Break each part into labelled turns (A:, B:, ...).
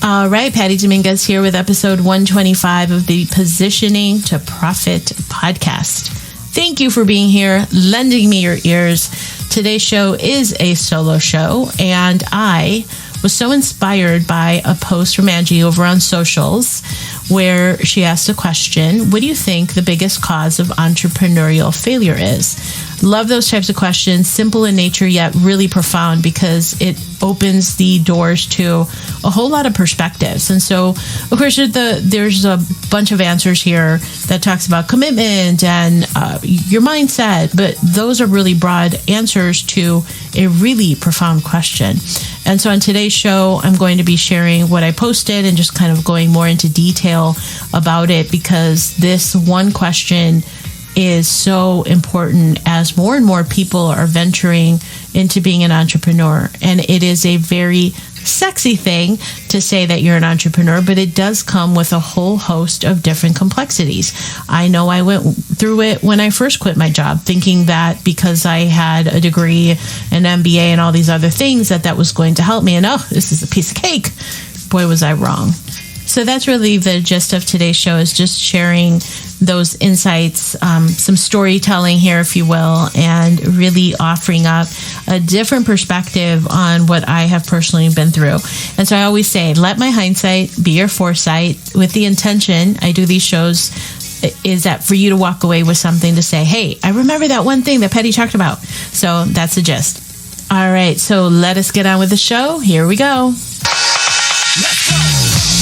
A: All right, Patty Dominguez here with episode 125 of the Positioning to Profit podcast. Thank you for being here, lending me your ears. Today's show is a solo show, and I was so inspired by a post from Angie over on socials where she asked a question: what do you think the biggest cause of entrepreneurial failure is? Love those types of questions, simple in nature yet really profound, because it opens the doors to a whole lot of perspectives. And so, of course, there's a bunch of answers here that talks about commitment and your mindset, but those are really broad answers to a really profound question. And so on today's show, I'm going to be sharing what I posted and just kind of going more into detail about it, because this one question is so important as more and more people are venturing into being an entrepreneur. And it is a very sexy thing to say that you're an entrepreneur, but it does come with a whole host of different complexities. I know I went through it when I first quit my job, thinking that because I had a degree, an MBA, and all these other things, that was going to help me. And this is a piece of cake. Boy, was I wrong. So that's really the gist of today's show, is just sharing those insights, some storytelling here, if you will, and really offering up a different perspective on what I have personally been through. And so I always say, let my hindsight be your foresight, with the intention, I do these shows, is that for you to walk away with something to say, hey, I remember that one thing that Patty talked about. So that's the gist. All right, so let us get on with the show. Here we go. Let's go.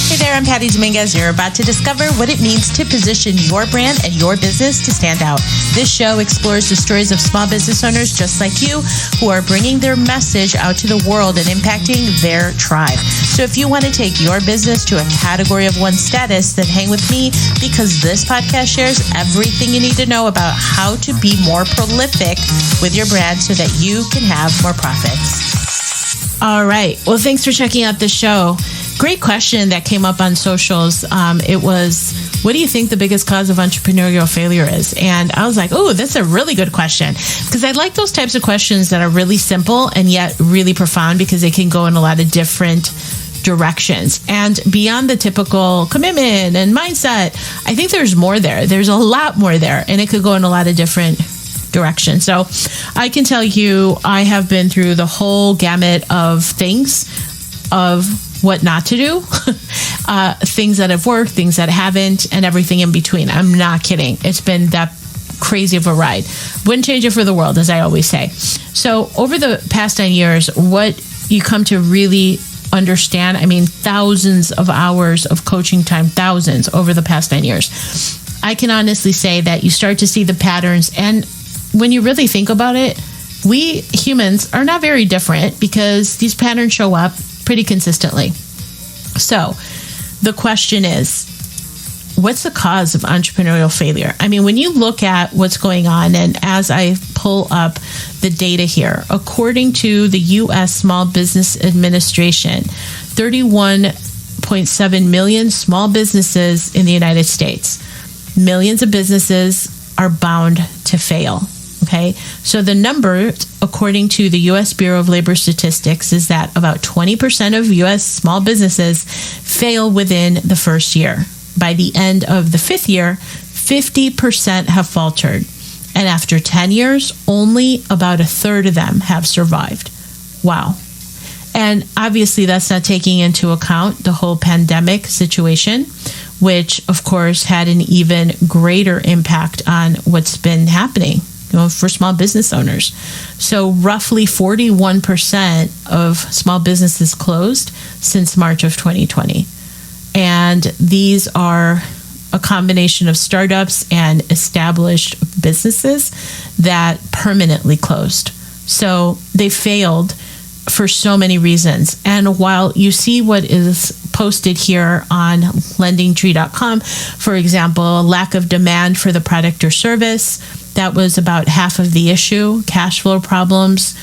A: Hey there, I'm Patty Dominguez. You're about to discover what it means to position your brand and your business to stand out. This show explores the stories of small business owners just like you, who are bringing their message out to the world and impacting their tribe. So if you want to take your business to a category of one status, then hang with me, because this podcast shares everything you need to know about how to be more prolific with your brand so that you can have more profits. All right. Well, thanks for checking out the show. Great question that came up on socials. It was, what do you think the biggest cause of entrepreneurial failure is? And I was like, oh, that's a really good question, because I like those types of questions that are really simple and yet really profound, because they can go in a lot of different directions. And beyond the typical commitment and mindset, I think there's more there. There's a lot more there, and it could go in a lot of different directions. So I can tell you, I have been through the whole gamut of things, of what not to do, things that have worked, things that haven't, and everything in between. I'm not kidding. It's been that crazy of a ride. Wouldn't change it for the world, as I always say. So over the past 9 years, what you come to really understand, I mean, thousands of hours of coaching time, thousands over the past 9 years. I can honestly say that you start to see the patterns. And when you really think about it, we humans are not very different, because these patterns show up pretty consistently. So the question is, what's the cause of entrepreneurial failure? I mean, when you look at what's going on, and as I pull up the data here, according to the U.S. Small Business Administration, 31.7 million small businesses in the United States. Millions of businesses are bound to fail. Okay, so the number, according to the U.S. Bureau of Labor Statistics, is that about 20% of U.S. small businesses fail within the first year. By the end of the fifth year, 50% have faltered. And after 10 years, only about a third of them have survived. Wow. And obviously, that's not taking into account the whole pandemic situation, which, of course, had an even greater impact on what's been happening for small business owners. So roughly 41% of small businesses closed since March of 2020. And these are a combination of startups and established businesses that permanently closed. So they failed for so many reasons. And while you see what is posted here on lendingtree.com, for example, lack of demand for the product or service, that was about half of the issue. Cash flow problems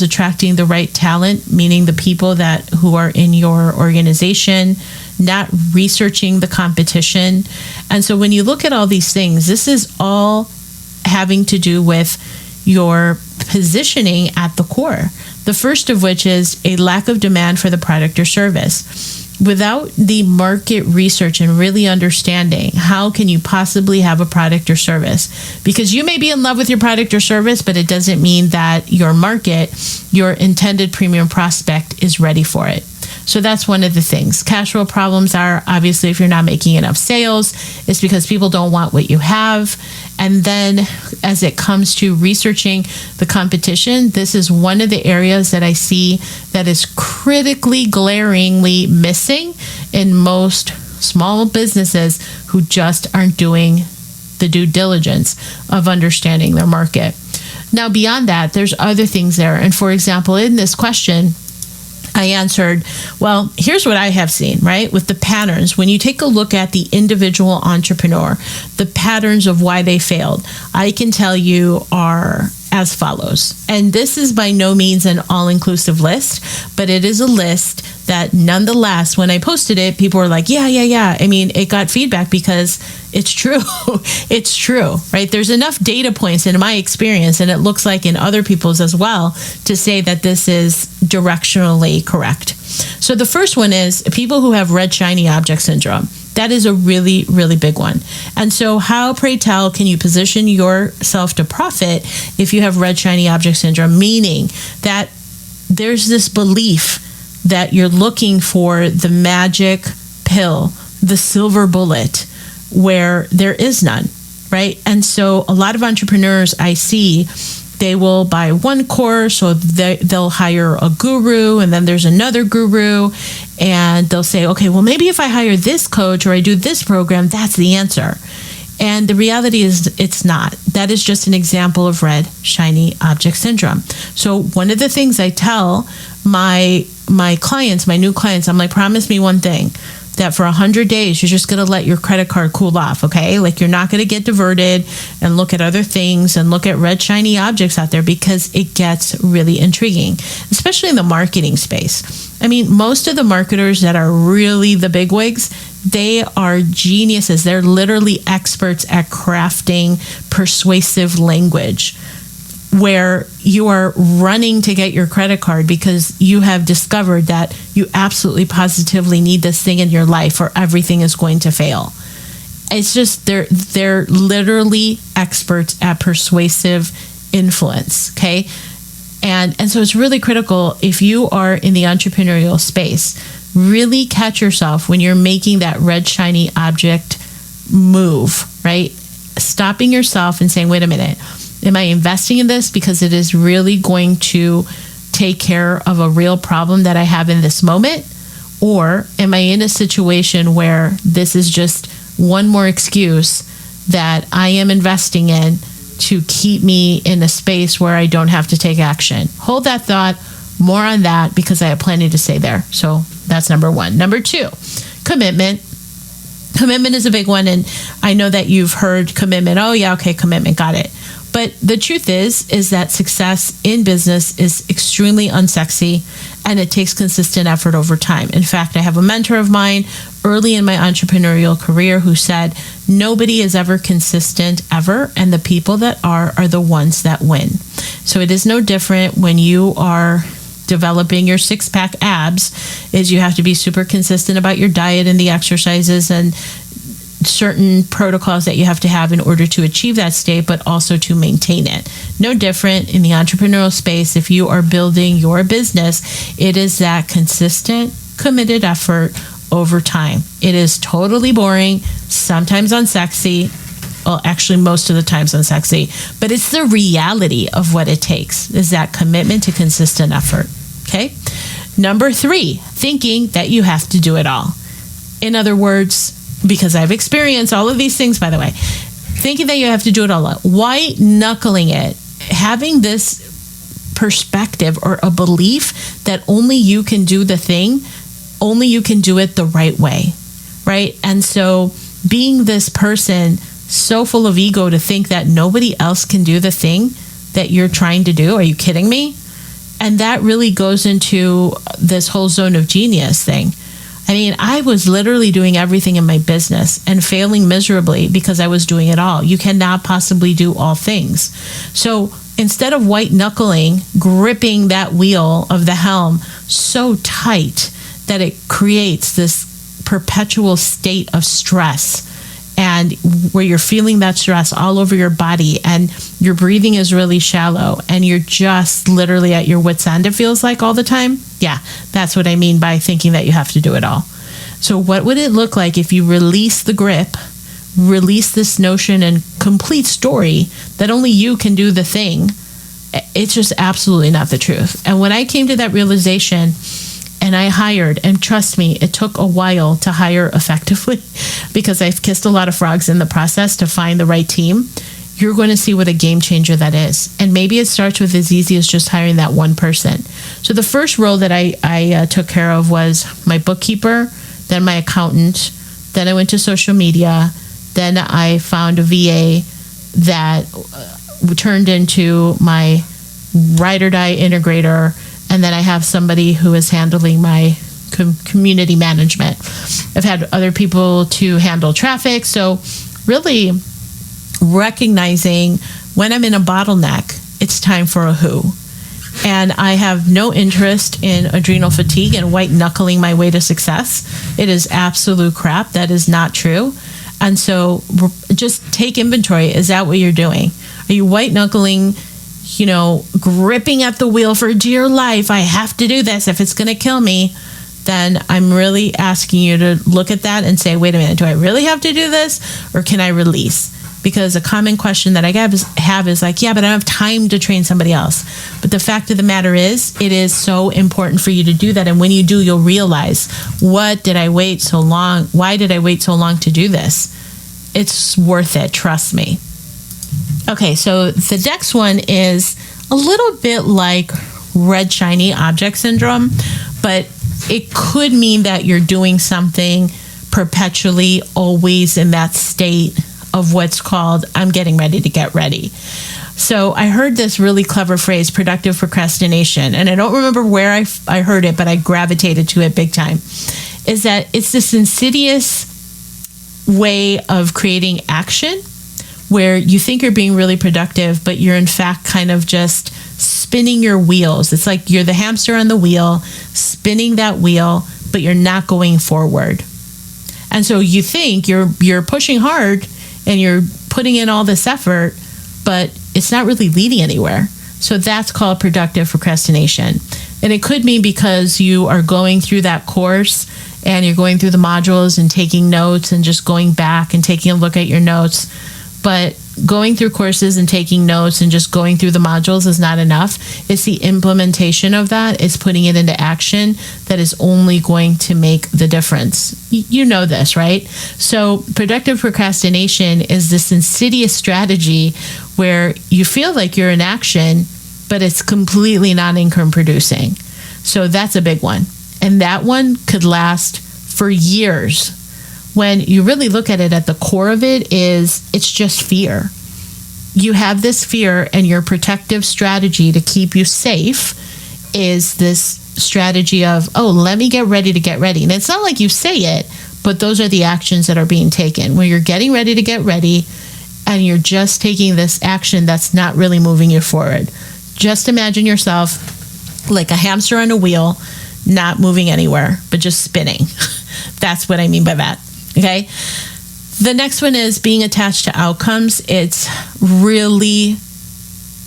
A: attracting the right talent, meaning the people who are in your organization, not researching the competition. And so when you look at all these things, this is all having to do with your positioning at the core. The first of which is a lack of demand for the product or service. without the market research and really understanding, how can you possibly have a product or service? Because you may be in love with your product or service, but it doesn't mean that your market, your intended premium prospect, is ready for it. So that's one of the things. Cash flow problems are obviously if you're not making enough sales, it's because people don't want what you have. And then as it comes to researching the competition, this is one of the areas that I see that is critically, glaringly missing in most small businesses who just aren't doing the due diligence of understanding their market. Now, beyond that, there's other things there. And for example, in this question, I answered, well, here's what I have seen, right? With the patterns, when you take a look at the individual entrepreneur, the patterns of why they failed, I can tell you are as follows. And this is by no means an all-inclusive list, but it is a list that nonetheless, when I posted it, people were like, yeah. I mean, it got feedback because it's true. It's true, right? There's enough data points in my experience, and it looks like in other people's as well, to say that this is directionally correct. So the first one is people who have red shiny object syndrome. That is a really, really big one. And so how, pray tell, can you position yourself to profit if you have red shiny object syndrome? Meaning that there's this belief that you're looking for the magic pill, the silver bullet, where there is none, right? And so a lot of entrepreneurs I see, they will buy one course, or they'll hire a guru, and then there's another guru, and they'll say, okay, well, maybe if I hire this coach or I do this program, that's the answer. And the reality is it's not. That is just an example of red shiny object syndrome. So one of the things I tell my clients, my new clients, I'm like, promise me one thing, that for 100 days, you're just going to let your credit card cool off, okay? Like, you're not going to get diverted and look at other things and look at red shiny objects out there, because it gets really intriguing, especially in the marketing space. I mean, most of the marketers that are really the bigwigs, they are geniuses. They're literally experts at crafting persuasive language, where you are running to get your credit card because you have discovered that you absolutely positively need this thing in your life or everything is going to fail. It's just they're literally experts at persuasive influence, okay? And so it's really critical, if you are in the entrepreneurial space, really catch yourself when you're making that red shiny object move, right? Stopping yourself and saying, wait a minute, am I investing in this because it is really going to take care of a real problem that I have in this moment? Or am I in a situation where this is just one more excuse that I am investing in to keep me in a space where I don't have to take action? Hold that thought. More on that, because I have plenty to say there. So that's number one. Number two, commitment. Commitment is a big one. And I know that you've heard commitment. Oh yeah, okay, commitment, got it. But the truth is that success in business is extremely unsexy, and it takes consistent effort over time. In fact, I have a mentor of mine early in my entrepreneurial career who said, nobody is ever consistent ever, and the people that are the ones that win. So it is no different when you are developing your six-pack abs, is you have to be super consistent about your diet and the exercises and certain protocols that you have to have in order to achieve that state, but also to maintain it. No different in the entrepreneurial space. If you are building your business, it is that consistent, committed effort over time. It is totally boring, sometimes unsexy. Well, actually, most of the times unsexy, but it's the reality of what it takes, is that commitment to consistent effort. Okay. Number three, thinking that you have to do it all. In other words, because I've experienced all of these things, by the way, thinking that you have to do it all, white knuckling it, having this perspective or a belief that only you can do the thing, only you can do it the right way, right? And so being this person so full of ego to think that nobody else can do the thing that you're trying to do, are you kidding me? And that really goes into this whole zone of genius thing. I mean, I was literally doing everything in my business and failing miserably because I was doing it all. You cannot possibly do all things. So instead of white knuckling, gripping that wheel of the helm so tight that it creates this perpetual state of stress, and where you're feeling that stress all over your body, and your breathing is really shallow, and you're just literally at your wit's end, it feels like, all the time. Yeah, that's what I mean by thinking that you have to do it all. So what would it look like if you release the grip, release this notion and complete story that only you can do the thing? It's just absolutely not the truth. And when I came to that realization, and I hired, and trust me, it took a while to hire effectively because I've kissed a lot of frogs in the process to find the right team, you're going to see what a game changer that is. And maybe it starts with as easy as just hiring that one person. So the first role that I took care of was my bookkeeper, then my accountant, then I went to social media, then I found a VA that turned into my ride or die integrator, and then I have somebody who is handling my community management. I've had other people to handle traffic. So really recognizing when I'm in a bottleneck, it's time for a who. And I have no interest in adrenal fatigue and white knuckling my way to success. It is absolute crap. That is not true. And so just take inventory. Is that what you're doing? Are you white knuckling, gripping at the wheel for dear life? I have to do this. If it's going to kill me, then I'm really asking you to look at that and say, wait a minute, do I really have to do this, or can I release? Because a common question that I have is like, yeah, but I don't have time to train somebody else. But the fact of the matter is, it is so important for you to do that. And when you do, you'll realize, what did I wait so long? Why did I wait so long to do this? It's worth it. Trust me. Okay, so the next one is a little bit like red shiny object syndrome, but it could mean that you're doing something perpetually, always in that state of what's called, I'm getting ready to get ready. So I heard this really clever phrase, productive procrastination, and I don't remember where I heard it, but I gravitated to it big time, is that it's this insidious way of creating action where you think you're being really productive, but you're in fact kind of just spinning your wheels. It's like you're the hamster on the wheel, spinning that wheel, but you're not going forward. And so you think you're pushing hard and you're putting in all this effort, but it's not really leading anywhere. So that's called productive procrastination. And it could mean because you are going through that course and you're going through the modules and taking notes and just going back and taking a look at your notes. But going through courses and taking notes and just going through the modules is not enough. It's the implementation of that. It's putting it into action that is only going to make the difference. You know this, right? So productive procrastination is this insidious strategy where you feel like you're in action, but it's completely not income producing. So that's a big one. And that one could last for years. When you really look at it, at the core of it is, it's just fear. You have this fear, and your protective strategy to keep you safe is this strategy of, oh, let me get ready to get ready. And it's not like you say it, but those are the actions that are being taken. When you're getting ready to get ready, and you're just taking this action that's not really moving you forward. Just imagine yourself like a hamster on a wheel, not moving anywhere, but just spinning. That's what I mean by that. Okay. The next one is being attached to outcomes. It's really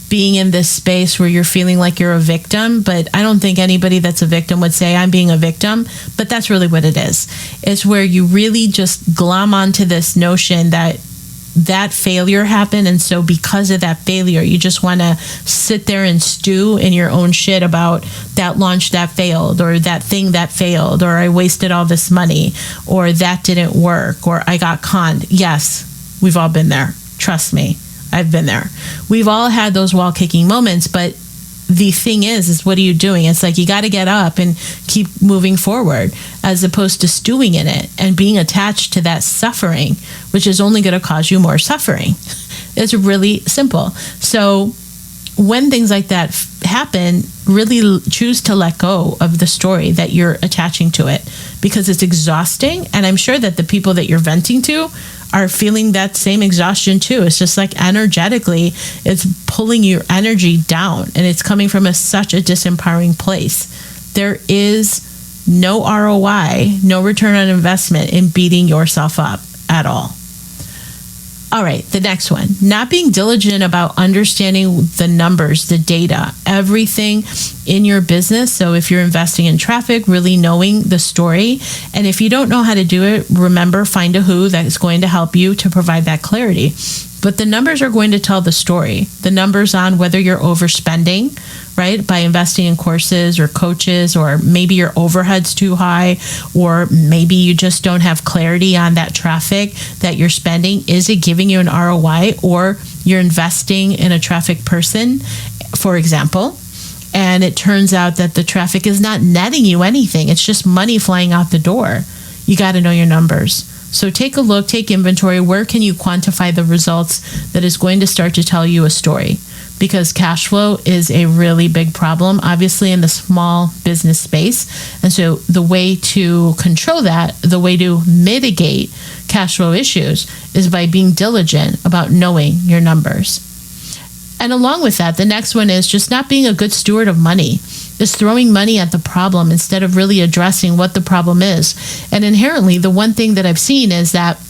A: being in this space where you're feeling like you're a victim, but I don't think anybody that's a victim would say I'm being a victim, but that's really what it is. It's where you really just glom onto this notion that failure happened, and so because of that failure, you just want to sit there and stew in your own shit about that launch that failed, or that thing that failed, or I wasted all this money, or that didn't work, or I got conned. Yes, we've all been there. Trust me, I've been there. We've all had those wall-kicking moments, but the thing is what are you doing? It's like you got to get up and keep moving forward, as opposed to stewing in it and being attached to that suffering, which is only going to cause you more suffering. It's really simple. So when things like that happen, really choose to let go of the story that you're attaching to it, because it's exhausting. And I'm sure that the people that you're venting to are feeling that same exhaustion too. It's just like energetically, it's pulling your energy down, and it's coming from such a disempowering place. There is no ROI, no return on investment in beating yourself up at all. All right, the next one, not being diligent about understanding the numbers, the data, everything in your business. So if you're investing in traffic, really knowing the story. And if you don't know how to do it, remember, find a who that is going to help you to provide that clarity. But the numbers are going to tell the story. The numbers on whether you're overspending, right, by investing in courses or coaches, or maybe your overhead's too high, or maybe you just don't have clarity on that traffic that you're spending. Is it giving you an ROI, or you're investing in a traffic person, for example, and it turns out that the traffic is not netting you anything. It's just money flying out the door. You got to know your numbers. So take a look, take inventory. Where can you quantify the results that is going to start to tell you a story? Because cash flow is a really big problem, obviously, in the small business space. And so the way to control that, the way to mitigate cash flow issues, is by being diligent about knowing your numbers. And along with that, the next one is just not being a good steward of money. Is throwing money at the problem instead of really addressing what the problem is. And inherently, the one thing that I've seen is that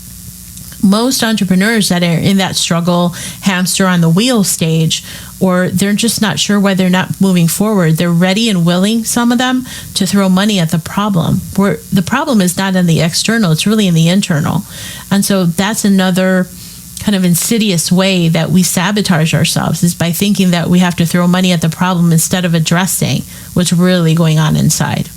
A: most entrepreneurs that are in that struggle, hamster on the wheel stage, or they're just not sure why they're not moving forward, they're ready and willing, some of them, to throw money at the problem, where the problem is not in the external, it's really in the internal. And so that's another kind of insidious way that we sabotage ourselves, is by thinking that we have to throw money at the problem instead of addressing what's really going on inside.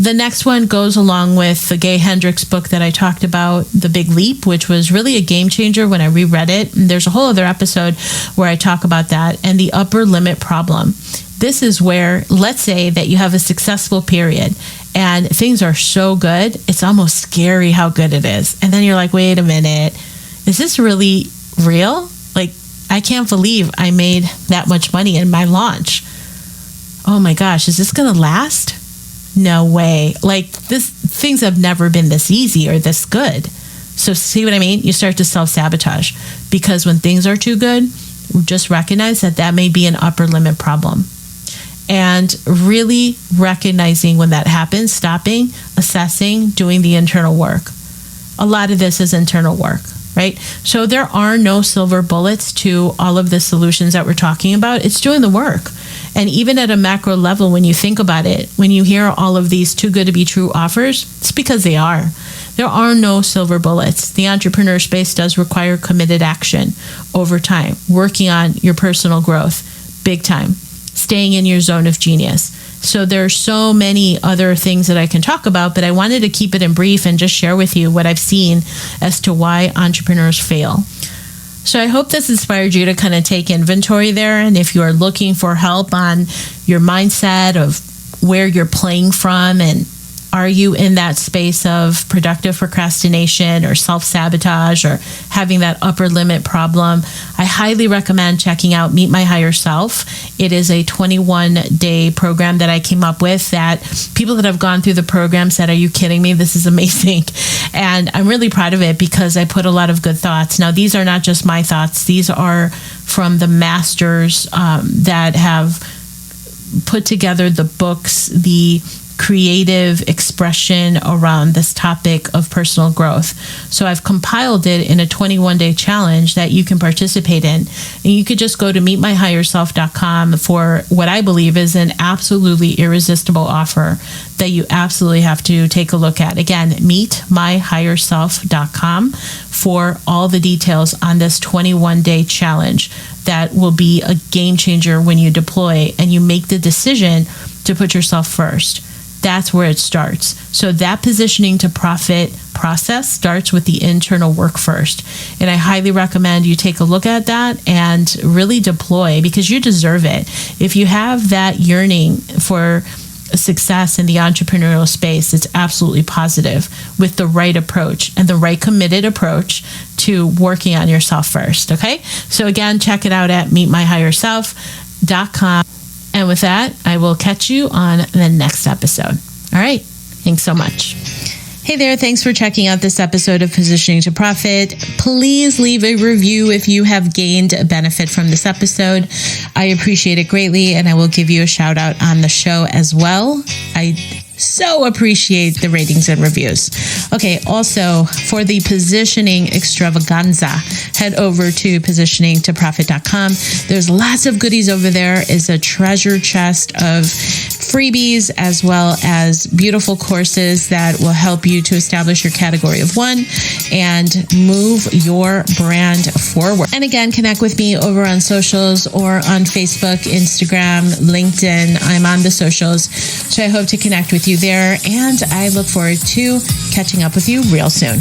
A: The next one goes along with the Gay Hendricks book that I talked about, The Big Leap, which was really a game changer when I reread it. And there's a whole other episode where I talk about that, and the upper limit problem. This is where, let's say that you have a successful period and things are so good, it's almost scary how good it is. And then you're like, wait a minute, is this really real? Like, I can't believe I made that much money in my launch. Oh my gosh, is this going to last? No way. Like, things have never been this easy or this good. So see what I mean? You start to self-sabotage, because when things are too good, just recognize that that may be an upper limit problem. And really recognizing when that happens, stopping, assessing, doing the internal work. A lot of this is internal work, right? So there are no silver bullets to all of the solutions that we're talking about. It's doing the work. And even at a macro level, when you think about it, when you hear all of these too good to be true offers, it's because they are. There are no silver bullets. The entrepreneur space does require committed action over time, working on your personal growth, big time, staying in your zone of genius. So there are so many other things that I can talk about, but I wanted to keep it in brief and just share with you what I've seen as to why entrepreneurs fail. So I hope this inspired you to kind of take inventory there. And if you are looking for help on your mindset of where you're playing from, and are you in that space of productive procrastination or self-sabotage or having that upper limit problem, I highly recommend checking out Meet My Higher Self. It is a 21-day program that I came up with that people that have gone through the program said, are you kidding me? This is amazing. And I'm really proud of it because I put a lot of good thoughts. Now, these are not just my thoughts. These are from the masters that have put together the books, the creative expression around this topic of personal growth. So I've compiled it in a 21-day challenge that you can participate in. And you could just go to meetmyhigherself.com for what I believe is an absolutely irresistible offer that you absolutely have to take a look at. Again, meetmyhigherself.com for all the details on this 21-day challenge that will be a game changer when you deploy and you make the decision to put yourself first. That's where it starts. So that positioning to profit process starts with the internal work first. And I highly recommend you take a look at that and really deploy, because you deserve it. If you have that yearning for success in the entrepreneurial space, it's absolutely positive with the right approach and the right committed approach to working on yourself first. Okay. So again, check it out at meetmyhigherself.com. And with that, I will catch you on the next episode. All right. Thanks so much. Hey there, thanks for checking out this episode of Positioning to Profit. Please leave a review if you have gained a benefit from this episode. I appreciate it greatly, and I will give you a shout out on the show as well. I so appreciate the ratings and reviews. Okay, also for the positioning extravaganza, head over to positioningtoprofit.com. There's lots of goodies over there. It's a treasure chest of freebies as well as beautiful courses that will help you to establish your category of one and move your brand forward. And again, connect with me over on socials or on Facebook, Instagram, LinkedIn. I'm on the socials, so I hope to connect with you there, and I look forward to catching up with you real soon.